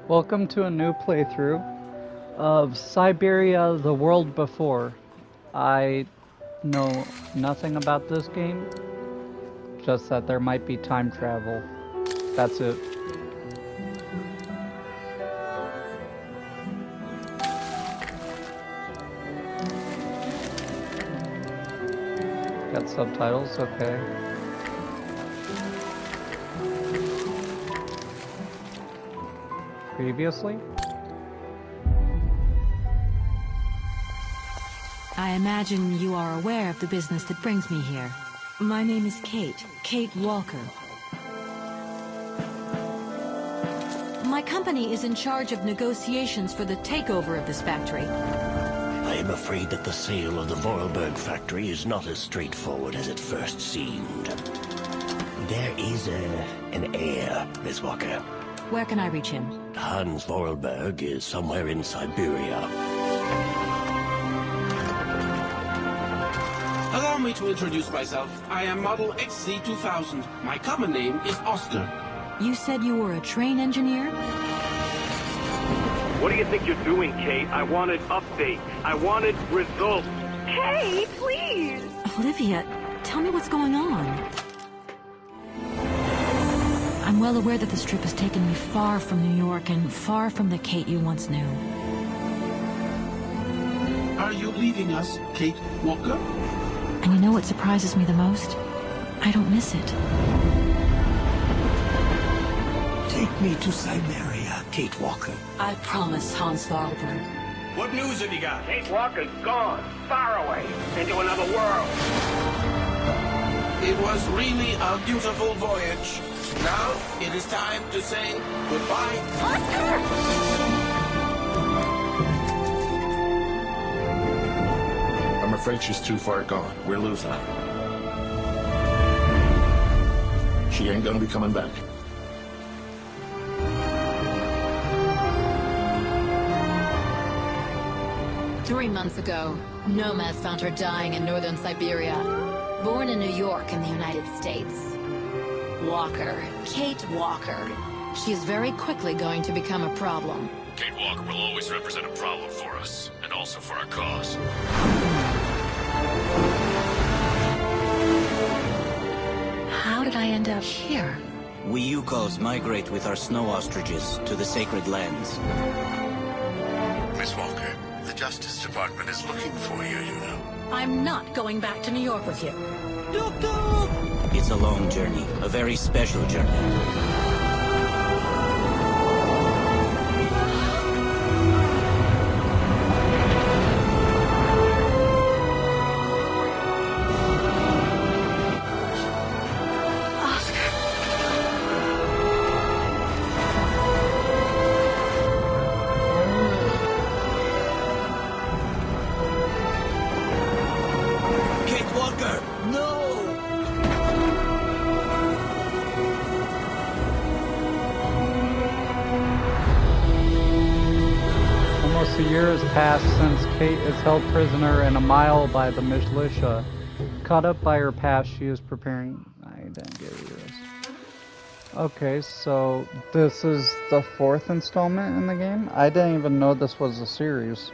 Welcome to a new playthrough of Syberia: The World Before. I know nothing about this game, just that there might be time travel. That's it. Got subtitles, okay. Previously? I imagine you are aware of the business that brings me here. My name is Kate Walker. My company is in charge of negotiations for the takeover of this factory. I am afraid that the sale of the Vorarlberg factory is not as straightforward as it first seemed. There is an heir, Miss Walker. Where can I reach him? Hans Vorarlberg is somewhere in Syberia. Allow me to introduce myself. I am Model XC2000. My common name is Oscar. You said you were a train engineer? What do you think you're doing, Kate? I wanted updates. I wanted results. Kate, please! Olivia, tell me what's going on. I'm well aware that this trip has taken me far from New York and far from the Kate you once knew. Are you leaving us, Kate Walker? And you know what surprises me the most? I don't miss it. Take me to Syberia, Kate Walker. I promise, Hans Vorarlberg. What news have you got? Kate Walker's gone, far away, into another world. It was really a beautiful voyage. Now it is time to say goodbye. Oscar! I'm afraid she's too far gone. We're losing her. She ain't gonna be coming back. Three months ago, nomads found her dying in northern Syberia. Born in New York in the United States. Walker. Kate Walker. She is very quickly going to become a problem. Kate Walker will always represent a problem for us, and also for our cause. How did I end up here? We Yukos migrate with our snow ostriches to the sacred lands. Miss Walker, the Justice Department is looking for you, you know. I'm not going back to New York with you. It's a long journey, a very special journey. Kate Walker, no! Almost a year has passed since Kate is held prisoner in a mile by the militia. Caught up by her past, she is preparing... I didn't give you this. Okay, so this is the fourth installment in the game? I didn't even know this was a series.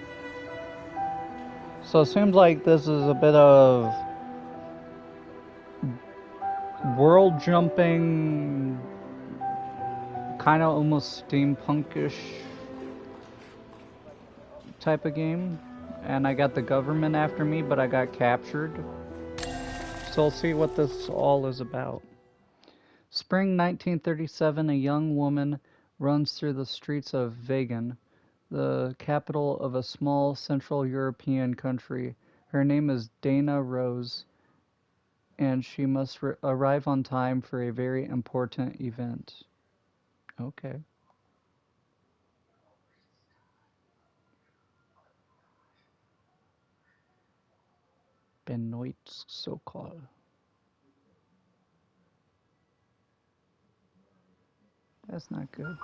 So it seems like this is a bit of world jumping, kind of almost steampunkish type of game. And I got the government after me, but I got captured. So we'll see what this all is about. Spring 1937, a young woman runs through the streets of Vegan, the capital of a small Central European country. Her name is Dana Rose, and she must arrive on time for a very important event. Okay. Benoit Sokol. That's not good.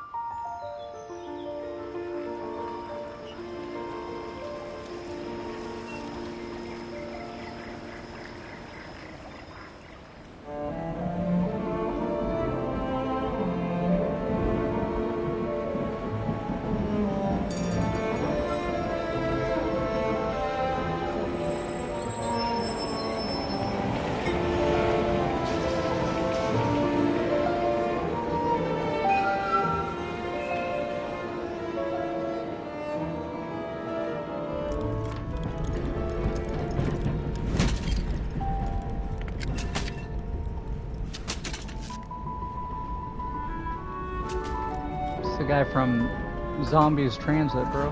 It's the guy from Zombies Transit, bro.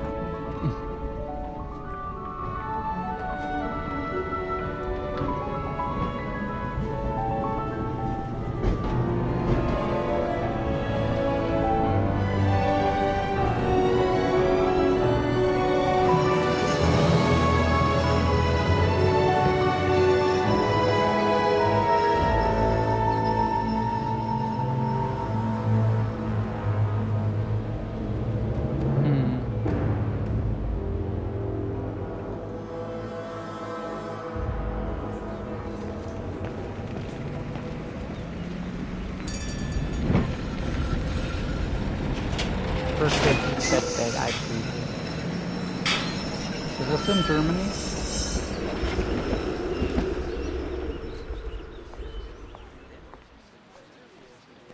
Is this in Germany?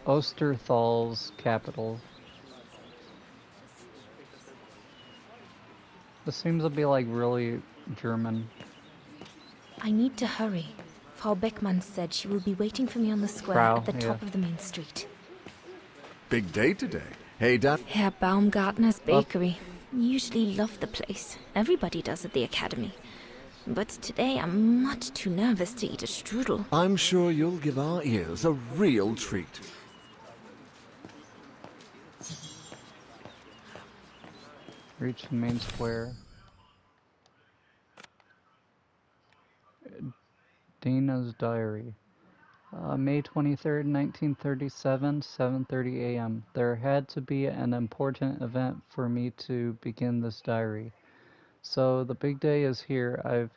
Osterthal's capital. This seems to be like really German. I need to hurry. Frau Beckmann said she will be waiting for me on the square at the top of the main street. Big day today. Hey, Dad. Herr Baumgartner's bakery. Usually love the place. Everybody does at the academy. But today I'm much too nervous to eat a strudel. I'm sure you'll give our ears a real treat. Reach the main square. Dana's diary. May 23rd, 1937, 7:30 a.m. There had to be an important event for me to begin this diary. So the big day is here. I've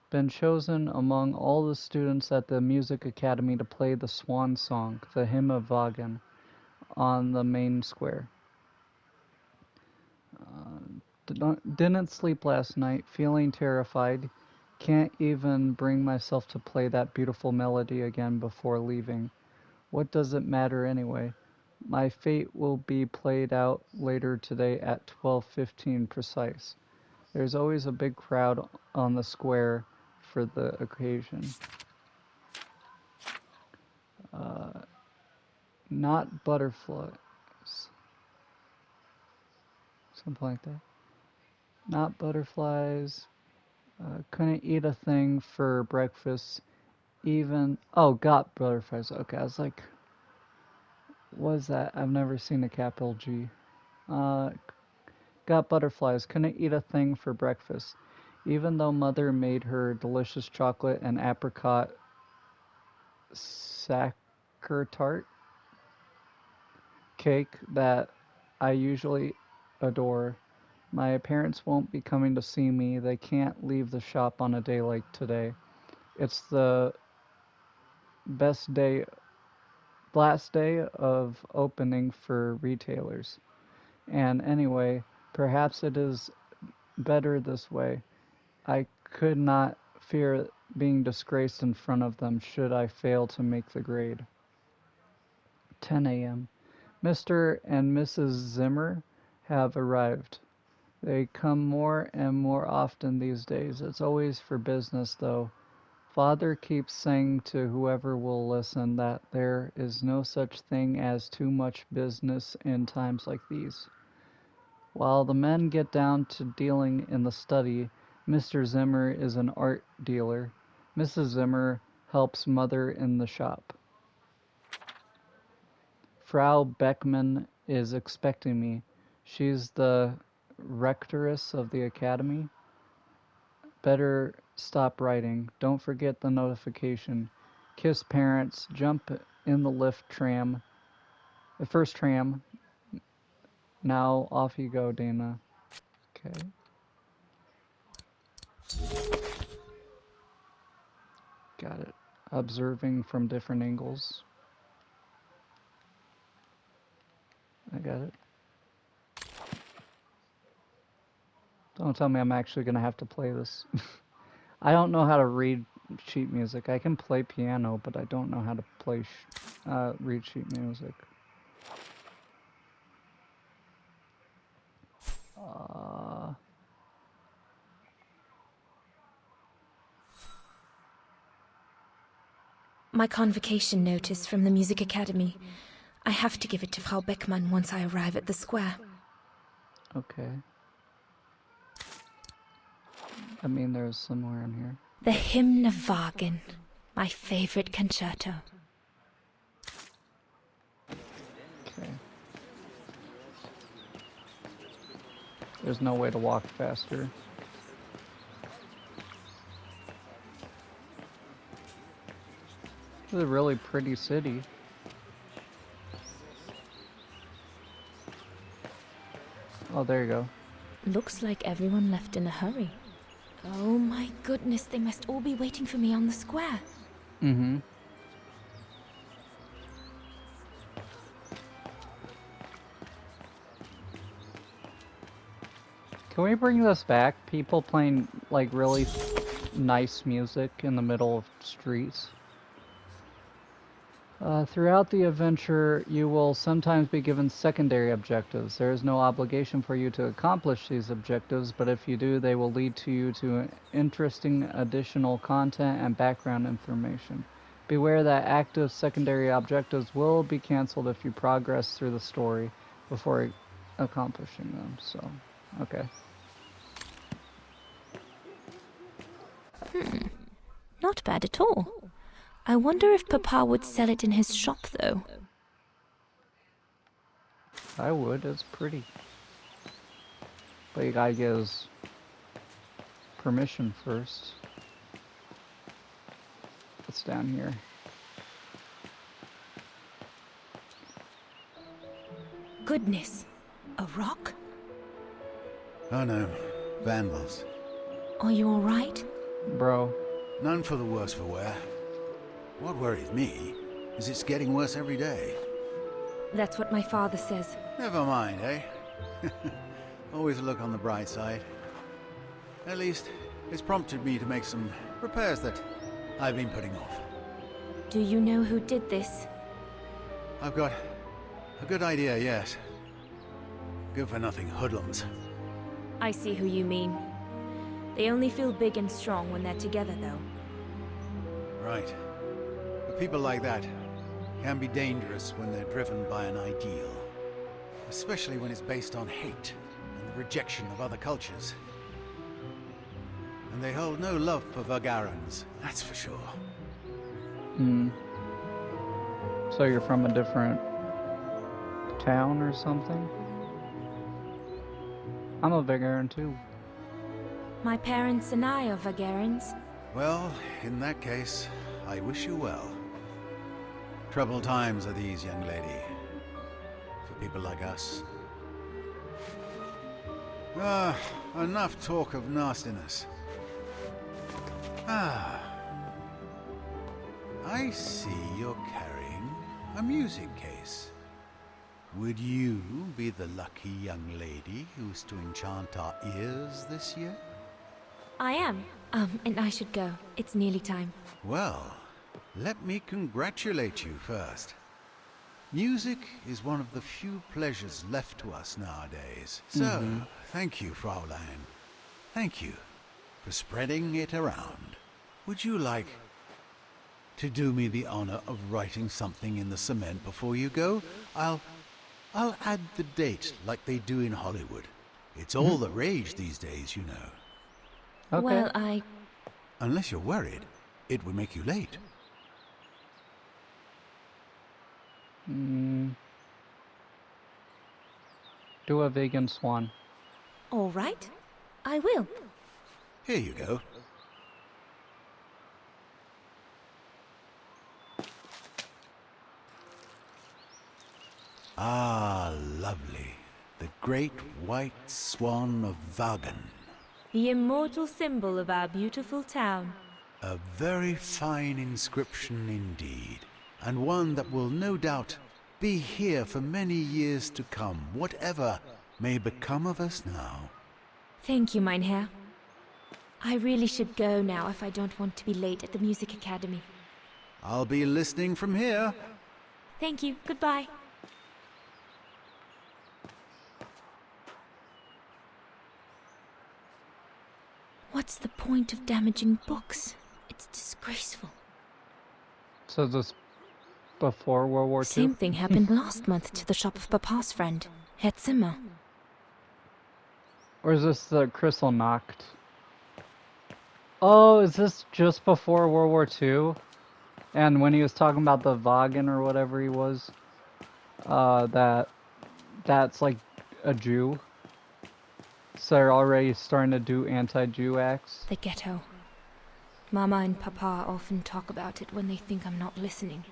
been chosen among all the students at the Music Academy to play the swan song, the Hymn of Wagen, on the main square. Didn't sleep last night, feeling terrified. Can't even bring myself to play that beautiful melody again before leaving. What does it matter anyway? My fate will be played out later today at 12:15 precise. There's always a big crowd on the square for the occasion. Not butterflies. Something like that. Not butterflies. Couldn't eat a thing for breakfast. Even... Oh, got butterflies. Okay, I was like... What is that? I've never seen a capital G. Got butterflies. Couldn't eat a thing for breakfast. Even though Mother made her delicious chocolate and apricot sacher-tart cake that I usually adore. My parents won't be coming to see me. They can't leave the shop on a day like today. It's the last day of opening for retailers. And anyway, perhaps it is better this way. I could not fear being disgraced in front of them should I fail to make the grade. 10 a.m. Mr. and Mrs. Zimmer have arrived. They come more and more often these days. It's always for business, though. Father keeps saying to whoever will listen that there is no such thing as too much business in times like these. While the men get down to dealing in the study, Mr. Zimmer is an art dealer. Mrs. Zimmer helps Mother in the shop. Frau Beckmann is expecting me. She's the rectoress of the academy. Better stop writing. Don't forget the notification. Kiss parents. Jump in the lift tram. The first tram. Now off you go, Dana. Okay. Got it. Observing from different angles. I got it. Don't tell me I'm actually going to have to play this. I don't know how to read sheet music. I can play piano, but I don't know how to play read sheet music. My convocation notice from the Music Academy. I have to give it to Frau Beckmann once I arrive at the square. Okay. I mean, there's somewhere in here. The Hymn of Wagen, my favorite concerto. Okay. There's no way to walk faster. This is a really pretty city. Oh, there you go. Looks like everyone left in a hurry. Oh my goodness, they must all be waiting for me on the square. Mm-hmm. Can we bring this back? People playing, like, really nice music in the middle of streets. Throughout the adventure, you will sometimes be given secondary objectives. There is no obligation for you to accomplish these objectives, but if you do, they will lead you to interesting additional content and background information. Beware that active secondary objectives will be cancelled if you progress through the story before accomplishing them. So, okay. Not bad at all. I wonder if Papa would sell it in his shop, though. I would, it's pretty. But you gotta get his permission first. What's down here? Goodness, a rock? Oh no, vandals. Are you alright? Bro. None for the worse for wear. What worries me is it's getting worse every day. That's what my father says. Never mind, eh? Always look on the bright side. At least, it's prompted me to make some repairs that I've been putting off. Do you know who did this? I've got a good idea, yes. Good-for-nothing hoodlums. I see who you mean. They only feel big and strong when they're together, though. Right. But people like that can be dangerous when they're driven by an ideal. Especially when it's based on hate and the rejection of other cultures. And they hold no love for Vagarans, that's for sure. Hmm. So you're from a different town or something? I'm a Vagaran too. My parents and I are Vagarans. Well, in that case, I wish you well. Troubled times are these, young lady. For people like us. Ah, enough talk of nastiness. Ah. I see you're carrying a music case. Would you be the lucky young lady who's to enchant our ears this year? I am. And I should go. It's nearly time. Well, let me congratulate you first. Music is one of the few pleasures left to us nowadays. So, thank you, Fraulein. Thank you for spreading it around. Would you like to do me the honor of writing something in the cement before you go? I'll add the date like they do in Hollywood. It's all the rage these days, you know. Okay. Well, Unless you're worried, it would make you late. Do a vegan swan. All right. I will. Here you go. Ah, lovely. The great white swan of Wagen. The immortal symbol of our beautiful town. A very fine inscription indeed, and one that will no doubt be here for many years to come, whatever may become of us now. Thank you, mein Herr. I really should go now if I don't want to be late at the Music Academy. I'll be listening from here. Thank you. Goodbye. What's the point of damaging books? It's disgraceful. So this before World War II? Same thing happened last month to the shop of Papa's friend, Herr Zimmer. Or is this the Kristallnacht? Oh, is this just before World War II? And when he was talking about the Wagen or whatever he was, that's like a Jew. So they're already starting to do anti-Jew acts. The ghetto. Mama and Papa often talk about it when they think I'm not listening.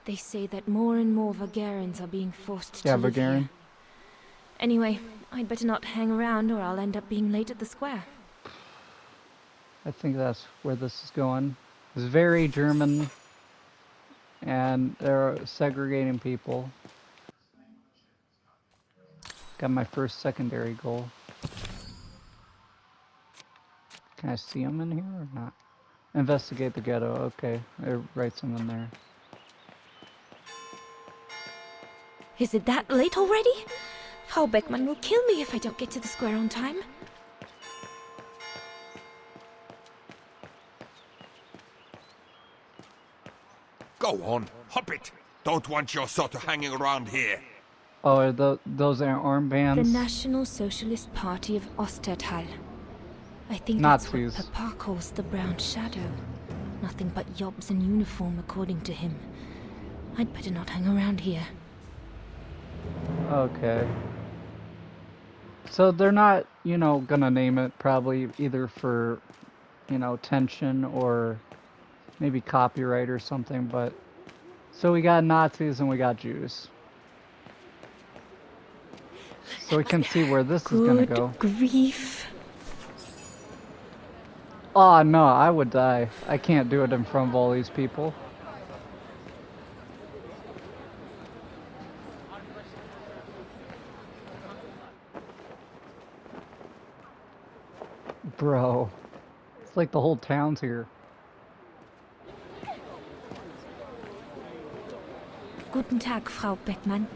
They say that more and more Vagarans are being forced to live here. Anyway, I'd better not hang around or I'll end up being late at the square. I think that's where this is going. It's very German, and they're segregating people. Got my first secondary goal. Can I see them in here or not? Investigate the ghetto. Okay, it writes them in there. Is it that late already? Frau Beckmann will kill me if I don't get to the square on time. Go on, hop it. Don't want your sort of hanging around here. Oh, are those are armbands? The National Socialist Party of Ostertal. I think Nazis. That's what Papa calls the Brown Shadow. Nothing but yobs in uniform, according to him. I'd better not hang around here. Okay. So they're not, you know, gonna name it probably either for, you know, tension or maybe copyright or something, but so we got Nazis and we got Jews. So we can see where this is gonna go. Good grief. Oh no, I would die. I can't do it in front of all these people. Bro, it's like the whole town's here. Guten Tag, Frau Beckmann.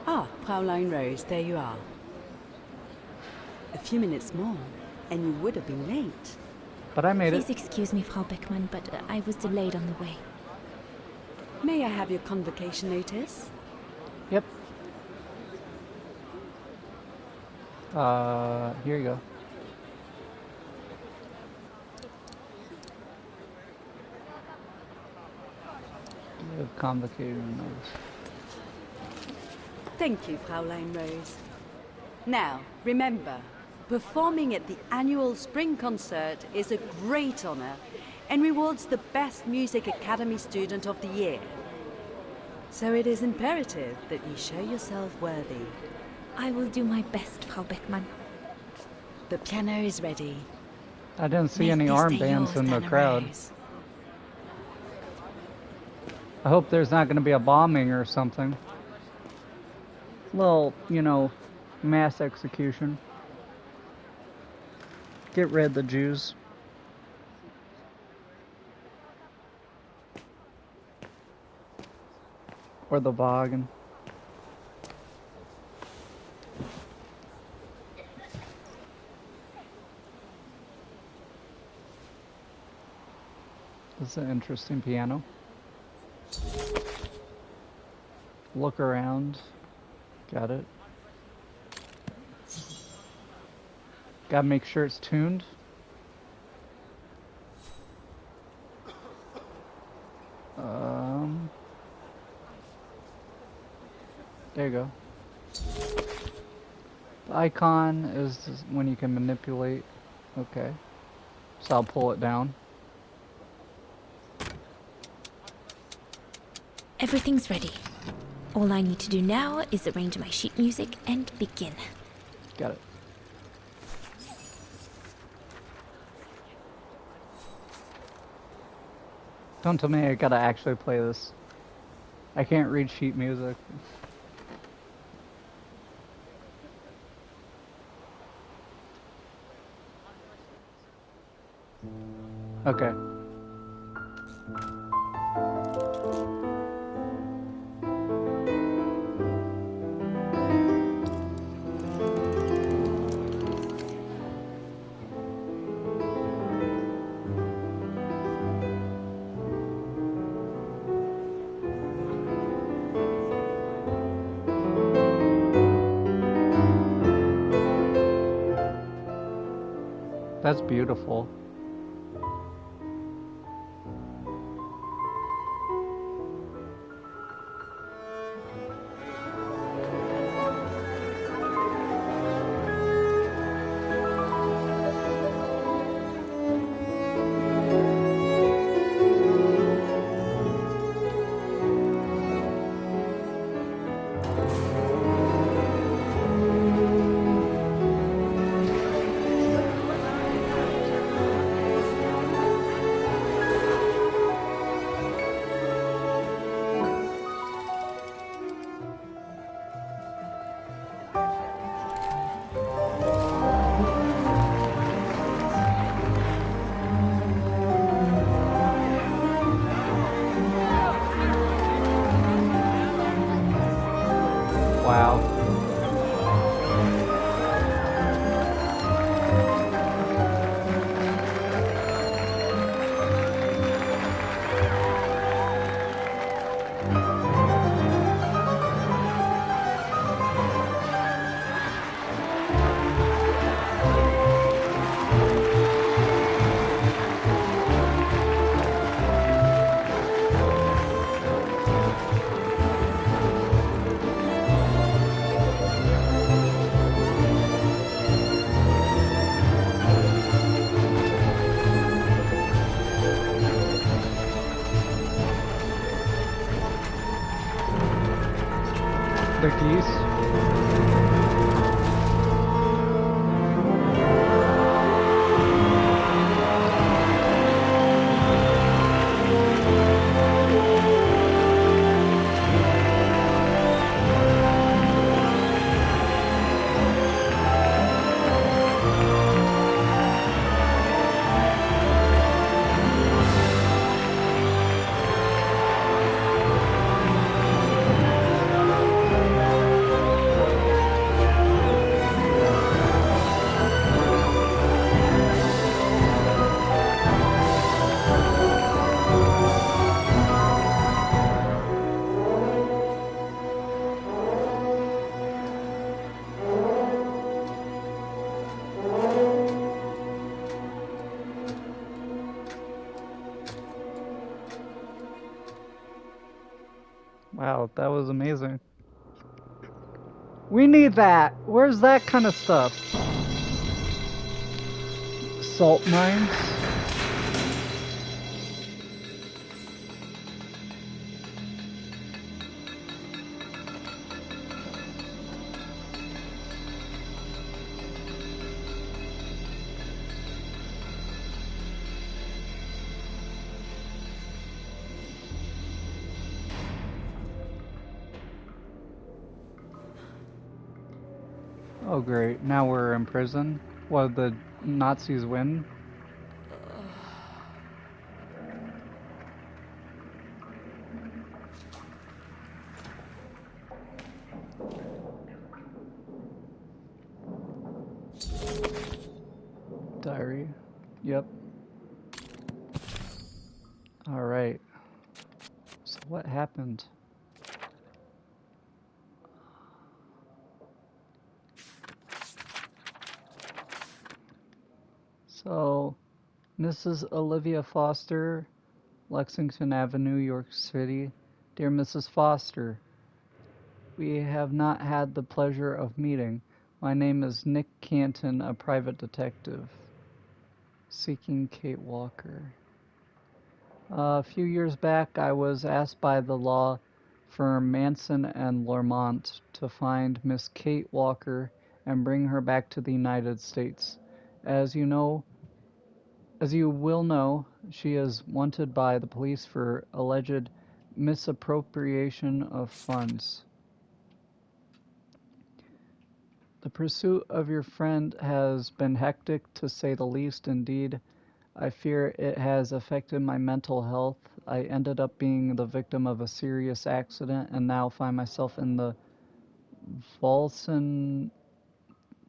Ah, Fraulein Rose, there you are. A few minutes more, and you would have been late. But I made Please excuse me, Frau Beckmann, but I was delayed on the way. May I have your convocation notice? Yep. Here you go. You have convocated notice. Thank you, Fraulein Rose. Now, remember, performing at the annual spring concert is a great honor and rewards the best Music Academy student of the year. So it is imperative that you show yourself worthy. I will do my best, Frau Beckmann. The piano is ready. I didn't see any armbands in the crowd. I hope there's not going to be a bombing or something. Little, you know, mass execution. Get rid of the Jews. Or the Wagen. This is an interesting piano. Look around. Got it. Gotta make sure it's tuned. There you go. The icon is when you can manipulate. Okay. So I'll pull it down. Everything's ready. All I need to do now is arrange my sheet music and begin. Got it. Don't tell me I gotta actually play this. I can't read sheet music. Okay. That's beautiful. Wow. The geese. Wow, that was amazing. We need that. Where's that kind of stuff? Salt mines. Oh great, now we're in prison. Well, the Nazis win. Diary. Yep. Alright. So what happened? So, Mrs. Olivia Foster, Lexington Avenue, York City. Dear Mrs. Foster, we have not had the pleasure of meeting. My name is Nick Canton, a private detective. Seeking Kate Walker. A few years back, I was asked by the law firm Manson and Lormont to find Miss Kate Walker and bring her back to the United States. As you will know, she is wanted by the police for alleged misappropriation of funds. The pursuit of your friend has been hectic, to say the least. Indeed, I fear it has affected my mental health. I ended up being the victim of a serious accident and now find myself in the Volson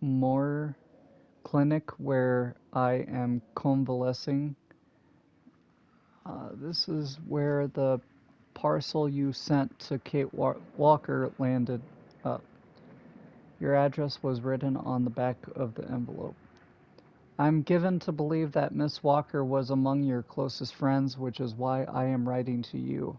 Moore clinic where I am convalescing. This is where the parcel you sent to Kate Walker landed. Your address was written on the back of the envelope. I'm given to believe that Miss Walker was among your closest friends, which is why I am writing to you.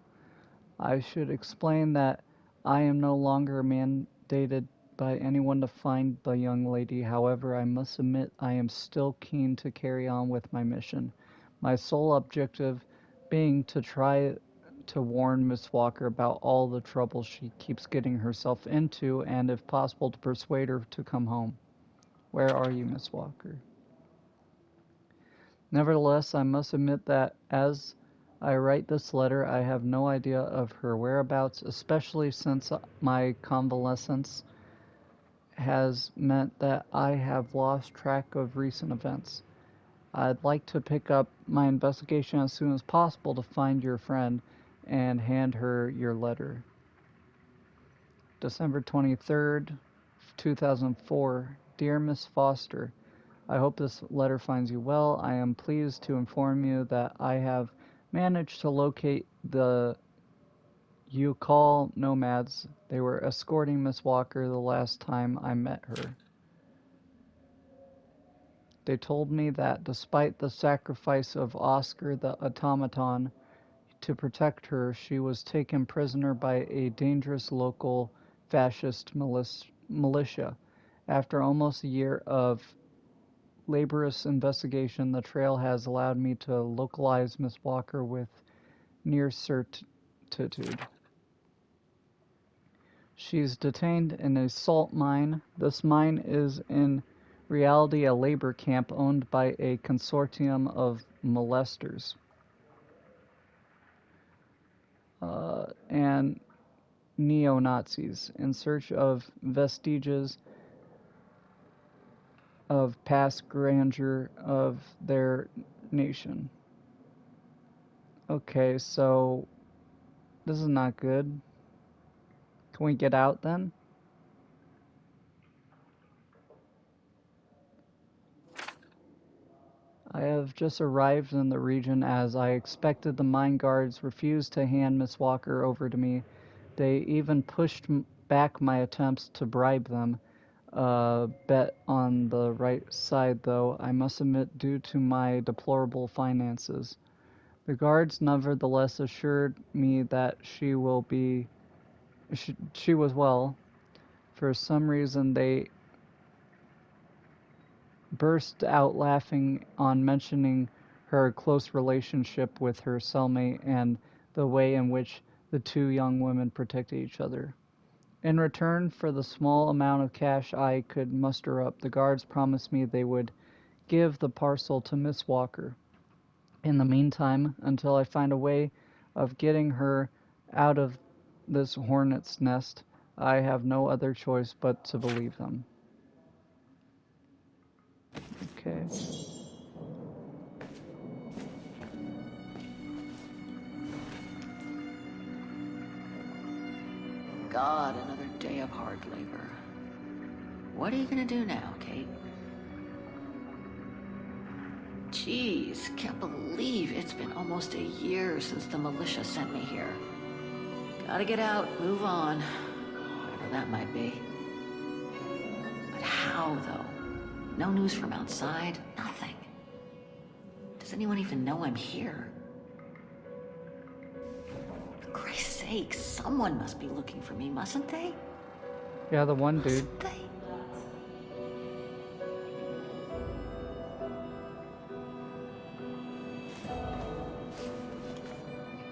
I should explain that I am no longer mandated by anyone to find the young lady. However, I must admit I am still keen to carry on with my mission. My sole objective being to try to warn Miss Walker about all the trouble she keeps getting herself into, and if possible to persuade her to come home. Where are you, Miss Walker? Nevertheless, I must admit that as I write this letter, I have no idea of her whereabouts, especially since my convalescence has meant that I have lost track of recent events. I'd like to pick up my investigation as soon as possible to find your friend and hand her your letter. December 23rd, 2004. Dear Miss Foster, I hope this letter finds you well. I am pleased to inform you that I have managed to locate the Yukon nomads. They were escorting Miss Walker the last time I met her. They told me that despite the sacrifice of Oscar the automaton to protect her, she was taken prisoner by a dangerous local fascist militia. After almost a year of laborious investigation, the trail has allowed me to localize Miss Walker with near certitude. She's detained in a salt mine. This mine is in reality a labor camp owned by a consortium of molesters and neo-Nazis in search of vestiges of past grandeur of their nation. Okay, so this is not good. Can we get out then? I have just arrived in the region as I expected. The mine guards refused to hand Miss Walker over to me. They even pushed back my attempts to bribe them. Bet on the right side, though, I must admit, due to my deplorable finances. The guards nevertheless assured me that she was well. For some reason, they burst out laughing on mentioning her close relationship with her cellmate and the way in which the two young women protected each other. In return for the small amount of cash I could muster up, the guards promised me they would give the parcel to Miss Walker. In the meantime, until I find a way of getting her out of this hornet's nest, I have no other choice but to believe them. Okay. God, another day of hard labor. What are you gonna do now, Kate? Jeez, can't believe it's been almost a year since the militia sent me here. Gotta get out, move on, whatever that might be. But how, though? No news from outside, nothing. Does anyone even know I'm here? For Christ's sake, someone must be looking for me, mustn't they? Yeah, the one dude.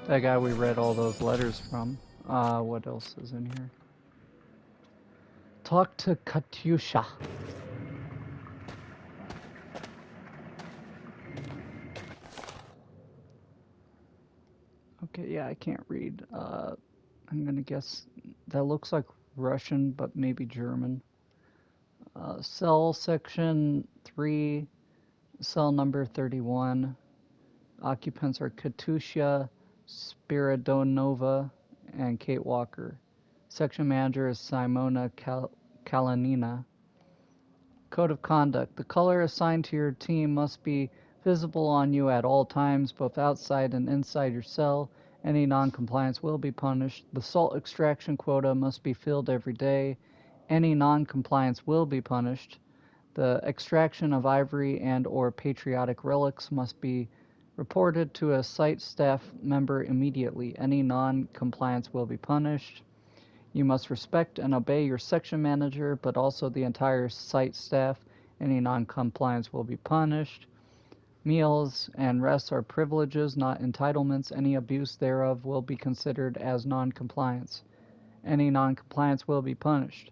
That guy we read all those letters from. What else is in here? Talk to Katyusha. Okay, yeah, I can't read. I'm gonna guess that looks like Russian, but maybe German. Cell section 3, cell number 31. Occupants are Katusha Spiridonova and Kate Walker. Section manager is Simona Kalanina. Code of conduct. The color assigned to your team must be visible on you at all times, both outside and inside your cell. Any non-compliance will be punished. The salt extraction quota must be filled every day. Any non-compliance will be punished. The extraction of ivory and or patriotic relics must be reported to a site staff member immediately. Any non-compliance will be punished. You must respect and obey your section manager, but also the entire site staff. Any non-compliance will be punished. Meals and rests are privileges, not entitlements. Any abuse thereof will be considered as non-compliance. Any non-compliance will be punished.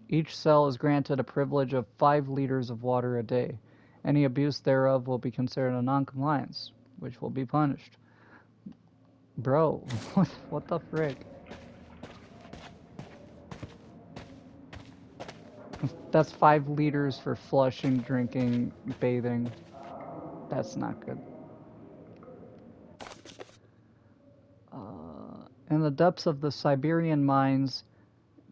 Each cell is granted a privilege of 5 liters of water a day. Any abuse thereof will be considered a non-compliance, which will be punished. Bro, what the frick? That's 5 liters for flushing, drinking, bathing. That's not good. In the depths of the Siberian mines,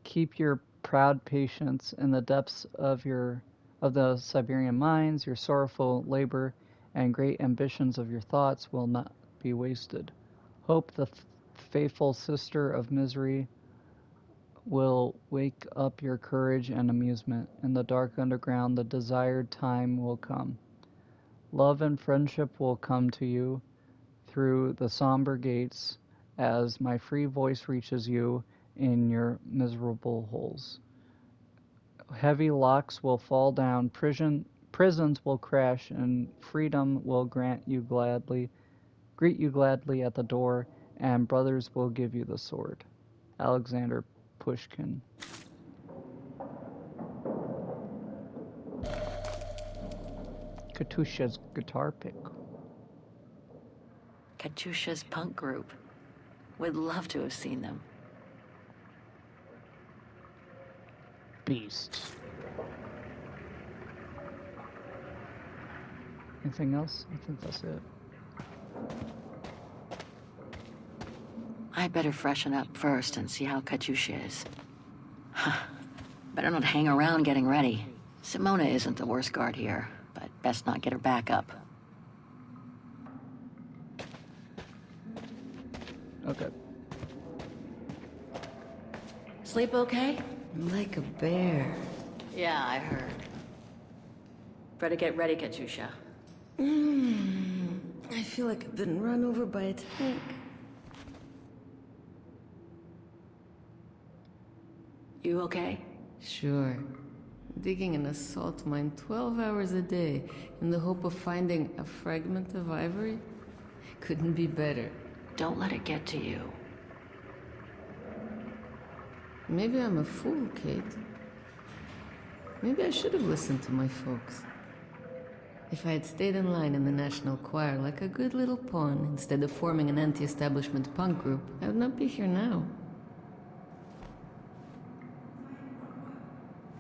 keep your proud patience. In the depths of the Siberian mines, your sorrowful labor and great ambitions of your thoughts will not be wasted. Hope, the faithful sister of misery, will wake up your courage and amusement. In the dark underground, the desired time will come. Love and friendship will come to you through the somber gates as my free voice reaches you in your miserable holes. Heavy locks will fall down, prisons will crash, and freedom will greet you gladly at the door, and brothers will give you the sword. Alexander Pushkin. Katusha's guitar pick. Katusha's punk group. Would love to have seen them. Beast. Anything else? I think that's it. I better freshen up first and see how Katusha is. Better not hang around getting ready. Simona isn't the worst guard here, but best not get her back up. Okay. Sleep okay? Like a bear. Yeah, I heard. Better get ready, Katusha. I feel like I've been run over by a tank. You okay? Sure. Digging an assault mine 12 hours a day in the hope of finding a fragment of ivory? Couldn't be better. Don't let it get to you. Maybe I'm a fool, Kate. Maybe I should have listened to my folks. If I had stayed in line in the National Choir like a good little pawn instead of forming an anti-establishment punk group, I would not be here now.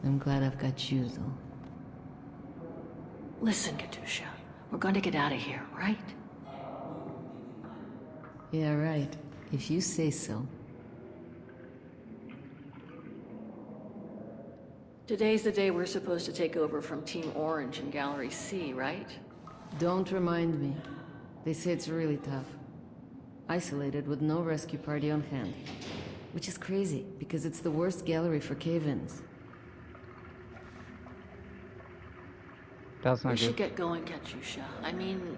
I'm glad I've got you, though. Listen, Katusha. We're going to get out of here, right? Yeah, right. If you say so. Today's the day we're supposed to take over from Team Orange in Gallery C, right? Don't remind me. They say it's really tough. Isolated with no rescue party on hand. Which is crazy, because it's the worst gallery for cave-ins. That's not We good. should get going, Katusha. I mean,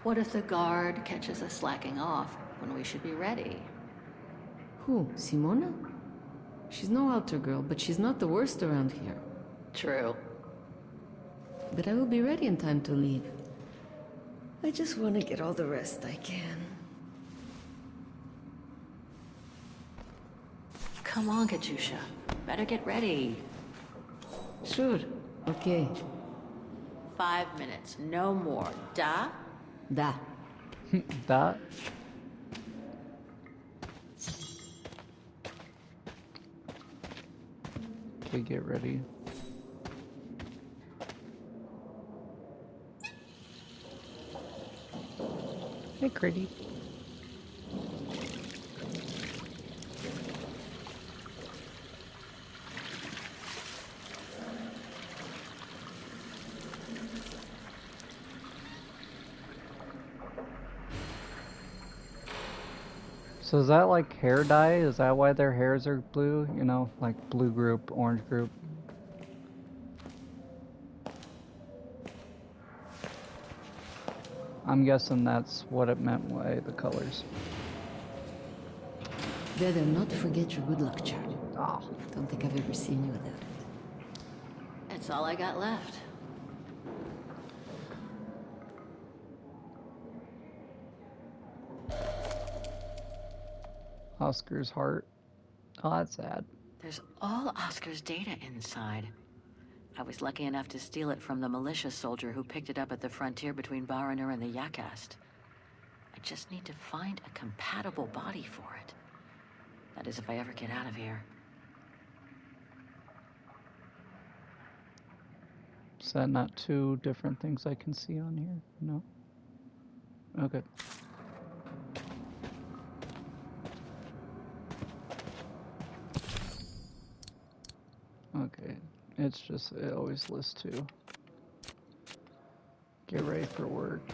what if the guard catches us slacking off when we should be ready? Who? Simona? She's no altar girl, but she's not the worst around here. True. But I will be ready in time to leave. I just want to get all the rest I can. Come on, Katusha. Better get ready. Sure. Okay. 5 minutes, no more. Da? Da. Da? Okay, get ready. Hey, Critty. So is that like hair dye? Is that why their hairs are blue? You know, like blue group, orange group. I'm guessing that's what it meant by the colors. Better not forget your good luck charm. Oh. Don't think I've ever seen you without it. It's all I got left. Oscar's heart. Oh, that's sad. There's all Oscar's data inside. I was lucky enough to steal it from the militia soldier who picked it up at the frontier between Baranur and the Yakast. I just need to find a compatible body for it. That is, if I ever get out of here. Is that not two different things I can see on here? No? Okay. Okay. It's just, it always lists two. Get ready for work.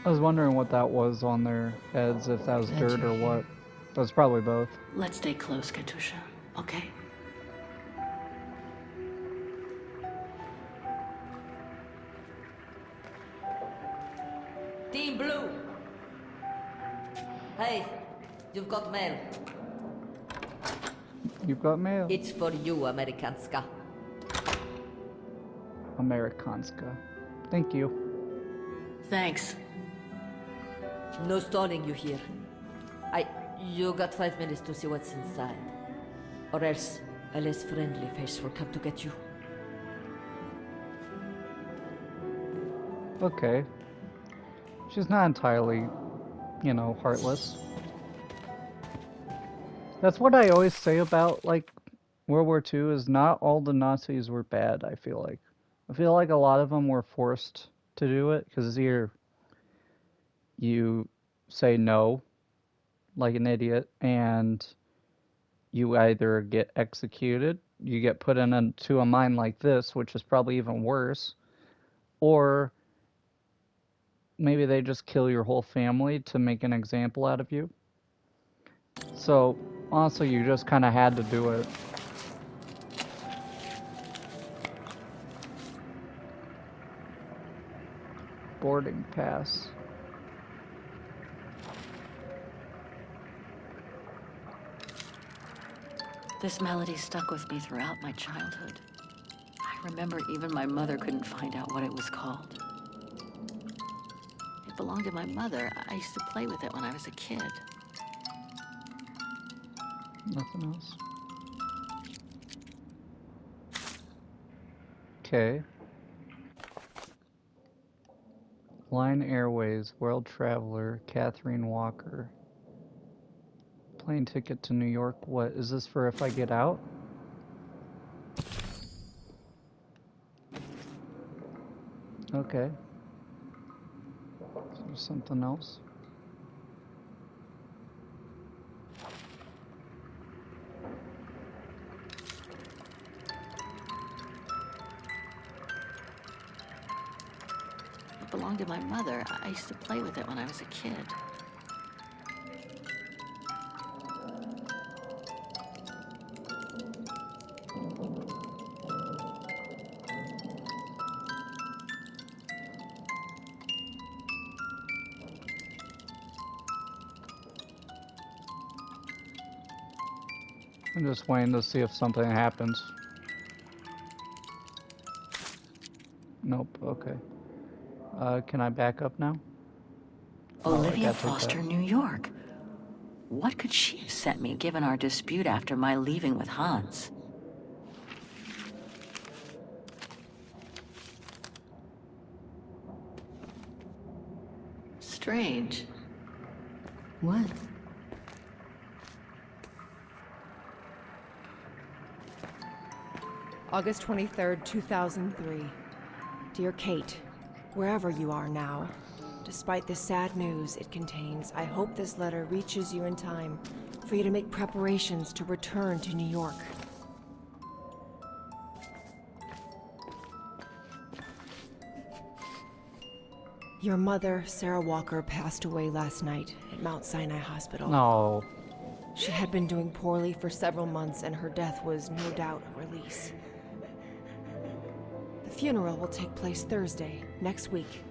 I was wondering what that was on their heads, if that was dirt or what. That was probably both. Let's stay close, Katusha, okay? Team Blue! Hey, you've got mail. You've got mail. It's for you, Amerikanska. Amerikanska. Thank you. Thanks. No stalling you here. You got 5 minutes to see what's inside. Or else a less friendly face will come to get you. Okay. She's not entirely, you know, heartless. That's what I always say about, like, World War II, is not all the Nazis were bad, I feel like. I feel like a lot of them were forced to do it, because here you say no, like an idiot, and you either get executed, you get put into a mine like this, which is probably even worse, or maybe they just kill your whole family to make an example out of you. So, honestly, you just kind of had to do it. Boarding pass. This melody stuck with me throughout my childhood. I remember even my mother couldn't find out what it was called. It belonged to my mother. I used to play with it when I was a kid. Nothing else. Okay. Line Airways, World Traveler, Catherine Walker. Plane ticket to New York. What is this for if I get out? Okay. Is there something else? It belonged to my mother. I used to play with it when I was a kid. I'm just waiting to see if something happens. Nope, okay. Can I back up now? Olivia Foster, New York. What could she have sent me given our dispute after my leaving with Hans? Strange. What? August 23rd, 2003. Dear Kate, wherever you are now, despite the sad news it contains, I hope this letter reaches you in time for you to make preparations to return to New York. Your mother, Sarah Walker, passed away last night at Mount Sinai Hospital. No. She had been doing poorly for several months, and her death was no doubt a release. The funeral will take place Thursday, next week.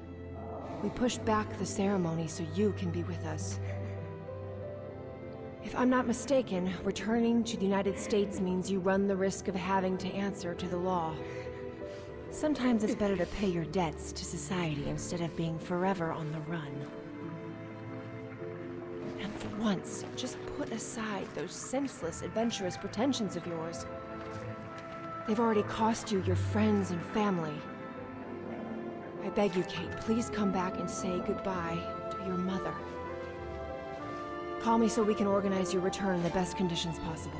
We pushed back the ceremony so you can be with us. If I'm not mistaken, returning to the United States means you run the risk of having to answer to the law. Sometimes it's better to pay your debts to society instead of being forever on the run. And for once, just put aside those senseless, adventurous pretensions of yours. They've already cost you your friends and family. I beg you, Kate, please come back and say goodbye to your mother. Call me so we can organize your return in the best conditions possible.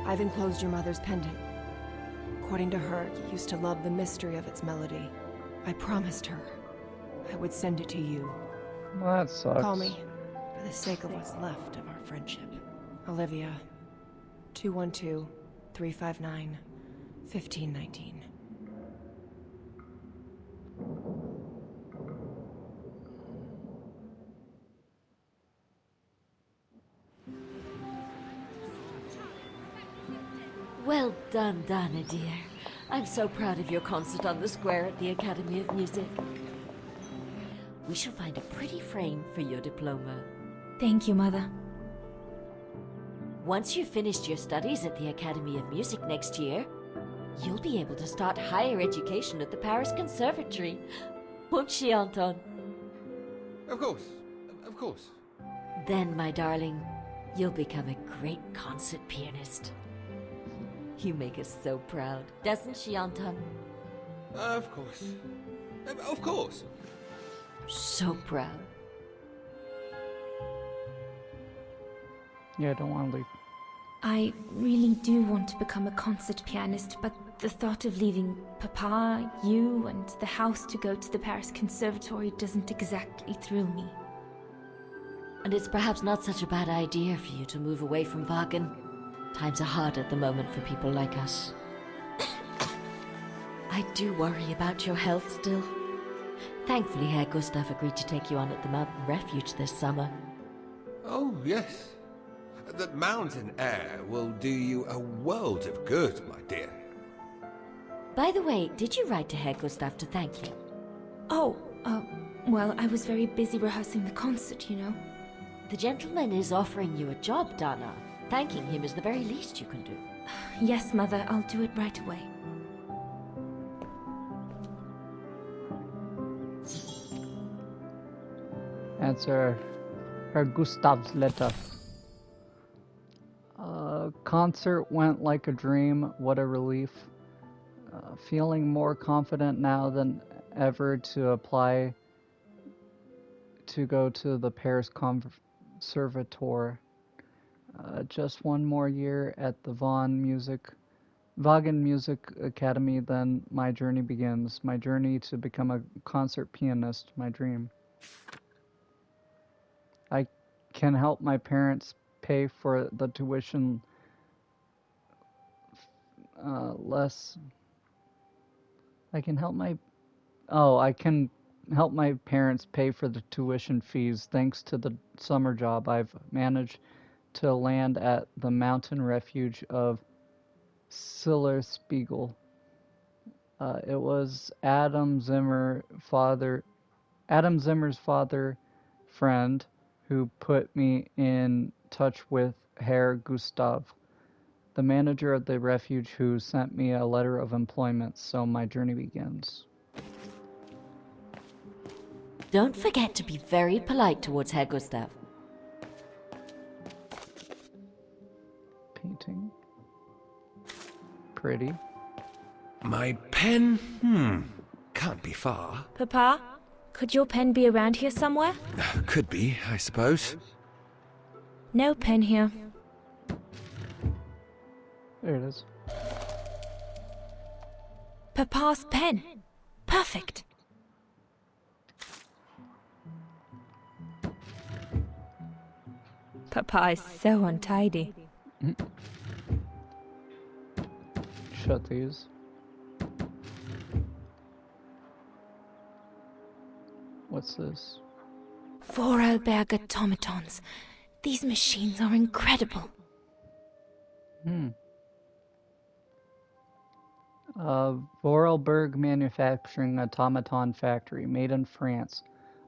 I've enclosed your mother's pendant. According to her, you used to love the mystery of its melody. I promised her I would send it to you. Well, that sucks. Call me, for the sake of what's left of our friendship. Olivia, 212-359-1519. Well done, Donna, dear. I'm so proud of your concert on the square at the Academy of Music. We shall find a pretty frame for your diploma. Thank you, Mother. Once you've finished your studies at the Academy of Music next year, you'll be able to start higher education at the Paris Conservatory. Won't she, Anton? Of course. Of course. Then, my darling, you'll become a great concert pianist. You make us so proud, doesn't she, Anton? Of course. Of course. So proud. Yeah, I don't want to leave. I really do want to become a concert pianist, but the thought of leaving Papa, you, and the house to go to the Paris Conservatory doesn't exactly thrill me. And it's perhaps not such a bad idea for you to move away from Wagen. Times are hard at the moment for people like us. I do worry about your health still. Thankfully, Herr Gustav agreed to take you on at the mountain refuge this summer. Oh, yes. The mountain air will do you a world of good, my dear. By the way, did you write to Herr Gustav to thank you? Oh, well, I was very busy rehearsing the concert, you know. The gentleman is offering you a job, Donna. Thanking him is the very least you can do. Yes, Mother, I'll do it right away. Answer Herr Gustav's letter. Concert went like a dream. What a relief. Feeling more confident now than ever to apply to go to the Paris Conservatoire. Just one more year at the Wagen Music Academy, then my journey begins. My journey to become a concert pianist, my dream. I can help my parents pay for the tuition less. I can help my parents pay for the tuition fees thanks to the summer job I've managed to land at the mountain refuge of Sillerspiegel. It was Adam Zimmer's father friend who put me in touch with Herr Gustav, the manager of the refuge, who sent me a letter of employment, so my journey begins. Don't forget to be very polite towards Herr Gustav. Painting. Pretty. My pen? Can't be far. Papa, could your pen be around here somewhere? Could be, I suppose. No pen here. There it is. Papa's pen. Perfect. Papa is so untidy. Shut these. What's this? Vorarlberg automatons. These machines are incredible. Vorarlberg Manufacturing Automaton Factory, made in France.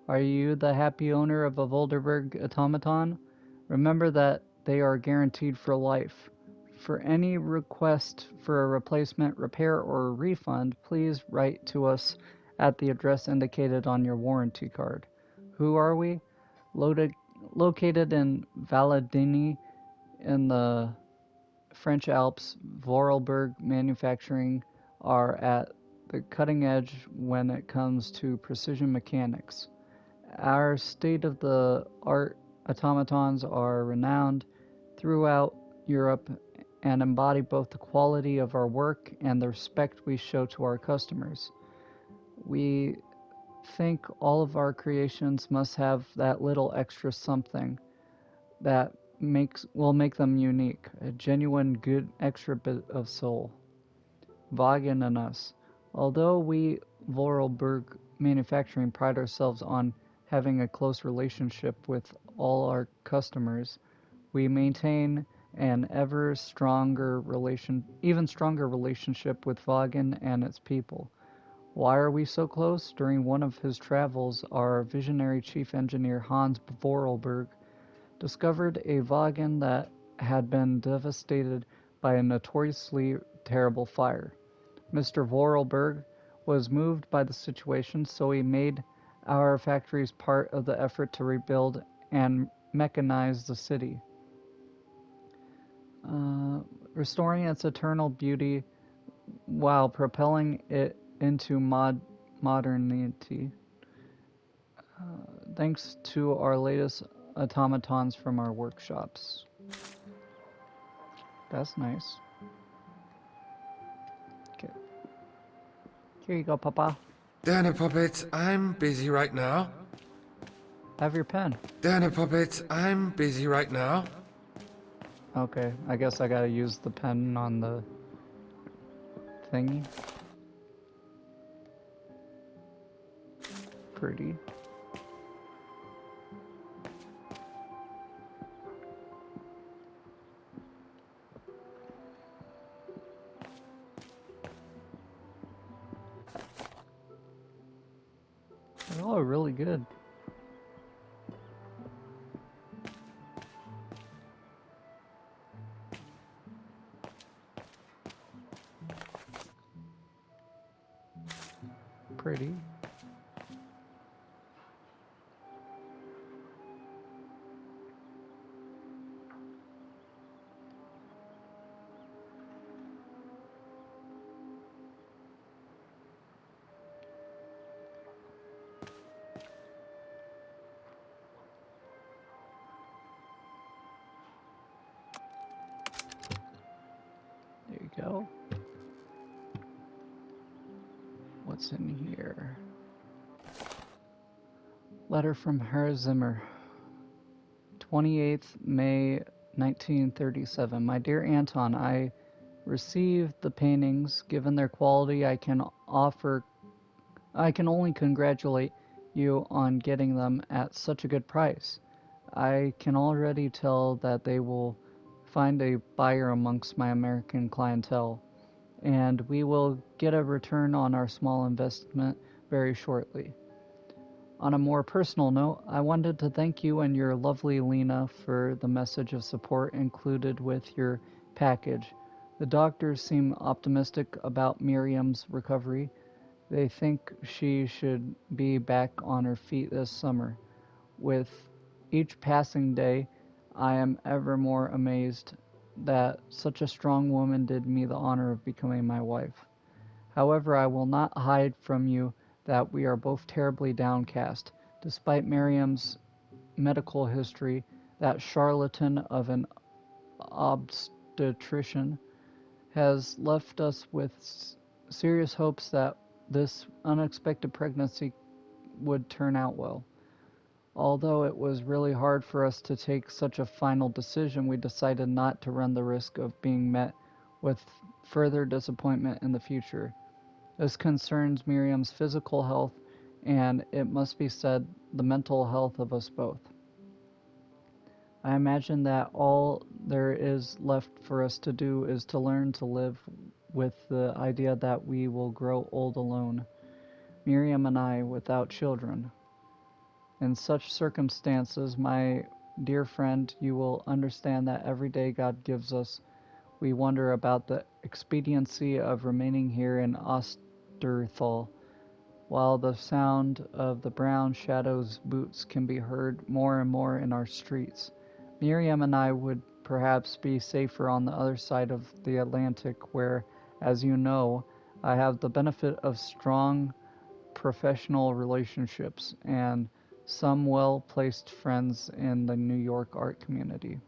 Are you the happy owner of a Volderberg automaton? Remember that they are guaranteed for life. For any request for a replacement, repair, or refund, please write to us at the address indicated on your warranty card. Who are we? Located in Valladini in the French Alps, Vorarlberg Manufacturing are at the cutting edge when it comes to precision mechanics. Our state-of-the-art automatons are renowned throughout Europe and embody both the quality of our work and the respect we show to our customers. We think all of our creations must have that little extra something that will make them unique, a genuine good extra bit of soul. Wagen and us. Although we Vorarlberg Manufacturing pride ourselves on having a close relationship with all our customers, we maintain an even stronger relationship with Wagen and its people. Why are we so close? During one of his travels, our visionary chief engineer Hans Vorarlberg discovered a Wagen that had been devastated by a notoriously terrible fire. Mr. Vorarlberg was moved by the situation, so he made our factories part of the effort to rebuild and mechanize the city, restoring its eternal beauty while propelling it into modernity. Thanks to our latest automatons from our workshops. That's nice. Okay. Here you go, Papa. Dinner Puppet, I'm busy right now. Have your pen. Dinner Puppet, I'm busy right now. Okay, I guess I gotta use the pen on the thingy. Pretty. They're all really good. Pretty. There you go. What's in here? Letter from Herr Zimmer. 28th May 1937. My dear Anton, I received the paintings. Given their quality, I can only congratulate you on getting them at such a good price. I can already tell that they will find a buyer amongst my American clientele, and we will get a return on our small investment very shortly. On a more personal note, I wanted to thank you and your lovely Lena for the message of support included with your package. The doctors seem optimistic about Miriam's recovery. They think she should be back on her feet this summer. With each passing day, I am ever more amazed that such a strong woman did me the honor of becoming my wife. However, I will not hide from you that we are both terribly downcast. Despite Miriam's medical history, that charlatan of an obstetrician has left us with serious hopes that this unexpected pregnancy would turn out well. Although it was really hard for us to take such a final decision, we decided not to run the risk of being met with further disappointment in the future. This concerns Miriam's physical health and it must be said, the mental health of us both. I imagine that all there is left for us to do is to learn to live with the idea that we will grow old alone, Miriam and I, without children. In such circumstances, my dear friend, you will understand that every day God gives us, we wonder about the expediency of remaining here in Osterthal, while the sound of the brown shadow's boots can be heard more and more in our streets. Miriam and I would perhaps be safer on the other side of the Atlantic, where, as you know, I have the benefit of strong professional relationships and some well-placed friends in the New York art community.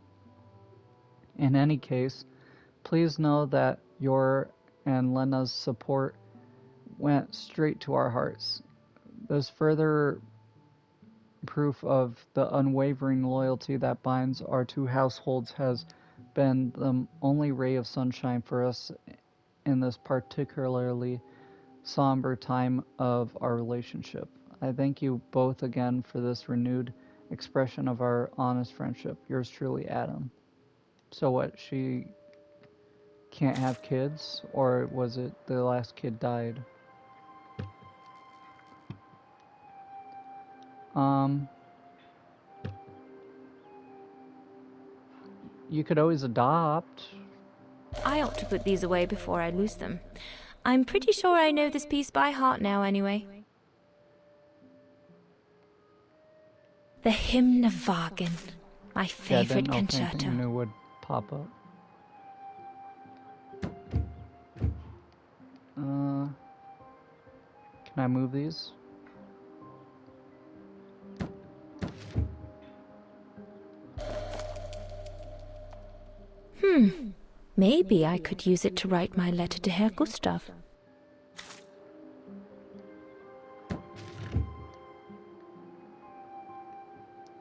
In any case, please know that your and Lena's support went straight to our hearts. This further proof of the unwavering loyalty that binds our two households has been the only ray of sunshine for us in this particularly somber time of our relationship. I thank you both again for this renewed expression of our honest friendship. Yours truly, Adam. So what, she can't have kids? Or was it the last kid died? You could always adopt. I ought to put these away before I lose them. I'm pretty sure I know this piece by heart now, anyway. The Hymnwagen, my favorite concerto. I knew would pop up. Can I move these? Maybe I could use it to write my letter to Herr Gustav.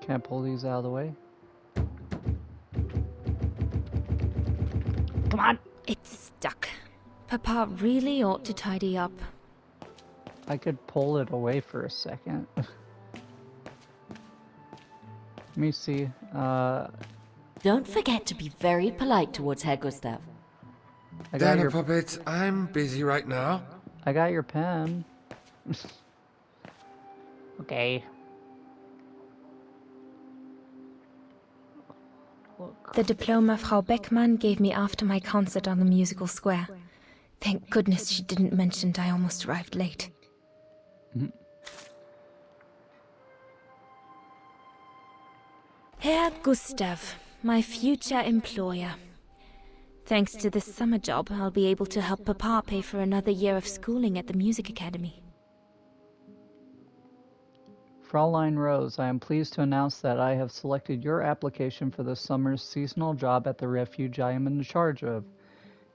Can I pull these out of the way? Come on! It's stuck. Papa really ought to tidy up. I could pull it away for a second. Let me see. Don't forget to be very polite towards Herr Gustav. I got your puppet. I'm busy right now. I got your pen. Okay. Look. The diploma Frau Beckmann gave me after my concert on the musical square. Thank goodness she didn't mention I almost arrived late. Herr Gustav, my future employer. Thanks to this summer job, I'll be able to help Papa pay for another year of schooling at the music academy. Fraulein Rose, I am pleased to announce that I have selected your application for this summer's seasonal job at the refuge I am in charge of.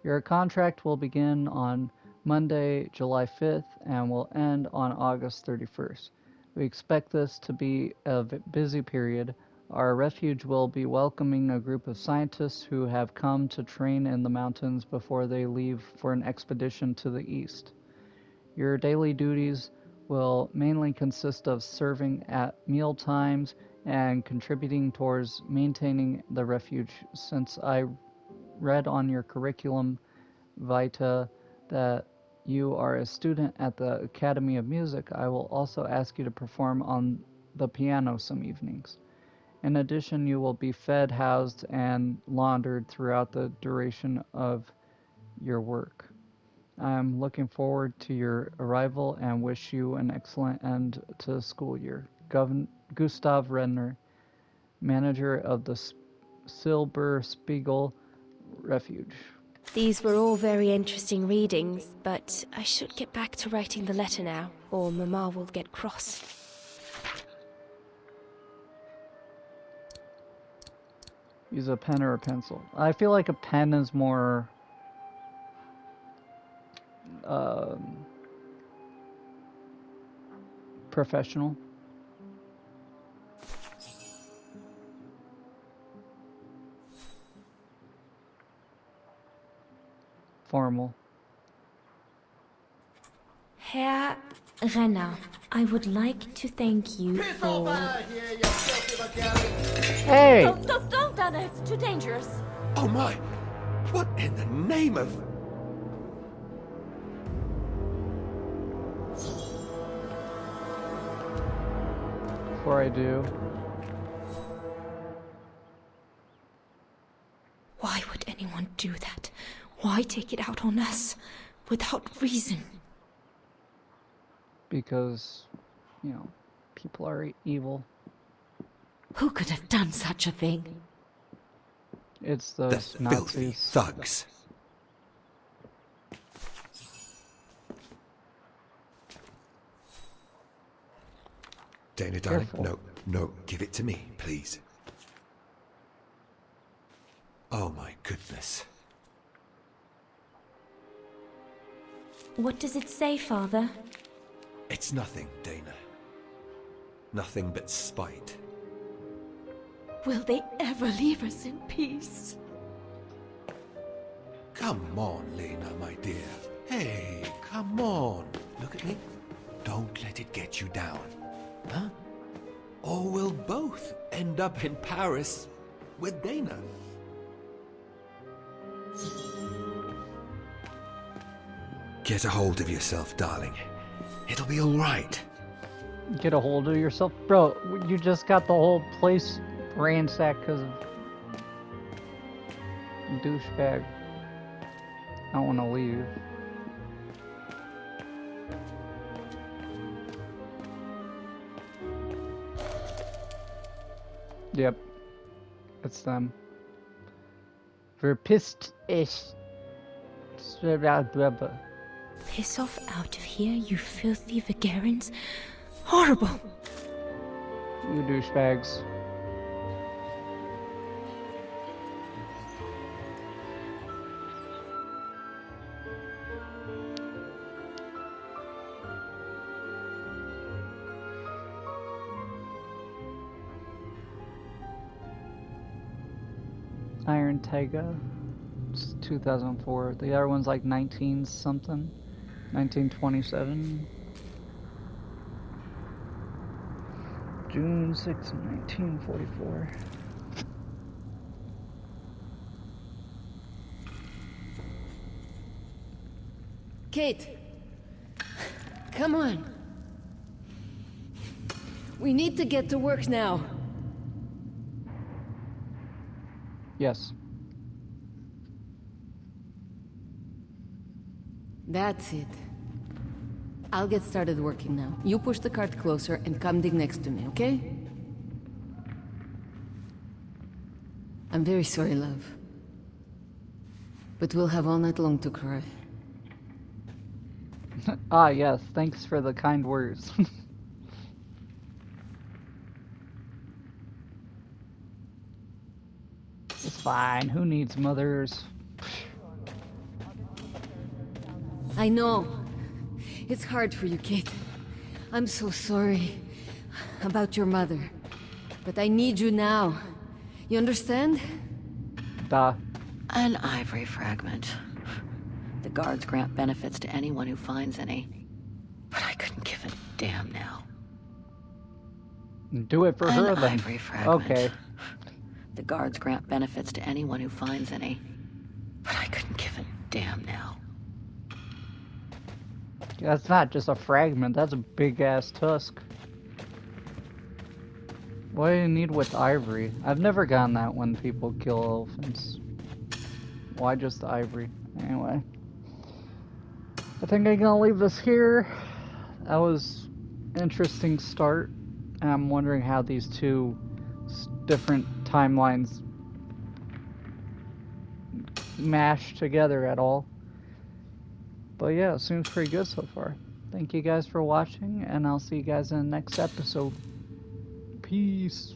Your contract will begin on Monday, July 5th, and will end on August 31st. We expect this to be a busy period. Our refuge will be welcoming a group of scientists who have come to train in the mountains before they leave for an expedition to the east. Your daily duties will mainly consist of serving at meal times and contributing towards maintaining the refuge. Since I read on your curriculum vitae that you are a student at the Academy of Music, I will also ask you to perform on the piano some evenings. In addition, you will be fed, housed, and laundered throughout the duration of your work. I am looking forward to your arrival and wish you an excellent end to the school year. Gustav Redner, manager of the Silberspiegel Refuge. These were all very interesting readings, but I should get back to writing the letter now, or Mama will get cross. Use a pen or a pencil. I feel like a pen is more professional. Formal. Herr Renner, I would like to thank you for... Hey! Don't, Donna, it's too dangerous. Oh my! What in the name of... Before I do... Why would anyone do that? Why take it out on us? Without reason. Because, you know, people are evil. Who could have done such a thing? It's those the filthy Nazis. thugs. Dana, darling, Careful. no, give it to me, please. Oh my goodness. What does it say, Father? It's nothing, Dana. Nothing but spite. Will they ever leave us in peace? Come on, Lena, my dear. Hey, come on. Look at me. Don't let it get you down. Huh? Or we'll both end up in Paris with Dana. Get a hold of yourself, darling. It'll be all right. Get a hold of yourself. Bro, you just got the whole place ransacked because of douchebag. I don't want to leave. Yep. It's them. Verpisst ich. Piss off out of here, you filthy Vagarans. Horrible! You douchebags. Iron Taiga. It's 2004. The other one's like 19 something. 1927. June 6, 1944. Kate! Come on. We need to get to work now. Yes. That's it. I'll get started working now. You push the cart closer and come dig next to me, okay? I'm very sorry, love. But we'll have all night long to cry. Ah, yes. Thanks for the kind words. It's fine. Who needs mothers? I know. It's hard for you, Kate. I'm so sorry about your mother. But I need you now. You understand? Duh. An ivory fragment. The guards grant benefits to anyone who finds any. But I couldn't give a damn now. Do it for her An then. ivory fragment. Okay. The guards grant benefits to anyone who finds any. But I couldn't give a damn now. That's not just a fragment, that's a big ass tusk. What do you need with ivory? I've never gotten that when people kill elephants. Why just the ivory? Anyway. I think I'm gonna leave this here. That was an interesting start. And I'm wondering how these two different timelines mash together at all. But yeah, it seems pretty good so far. Thank you guys for watching, and I'll see you guys in the next episode. Peace.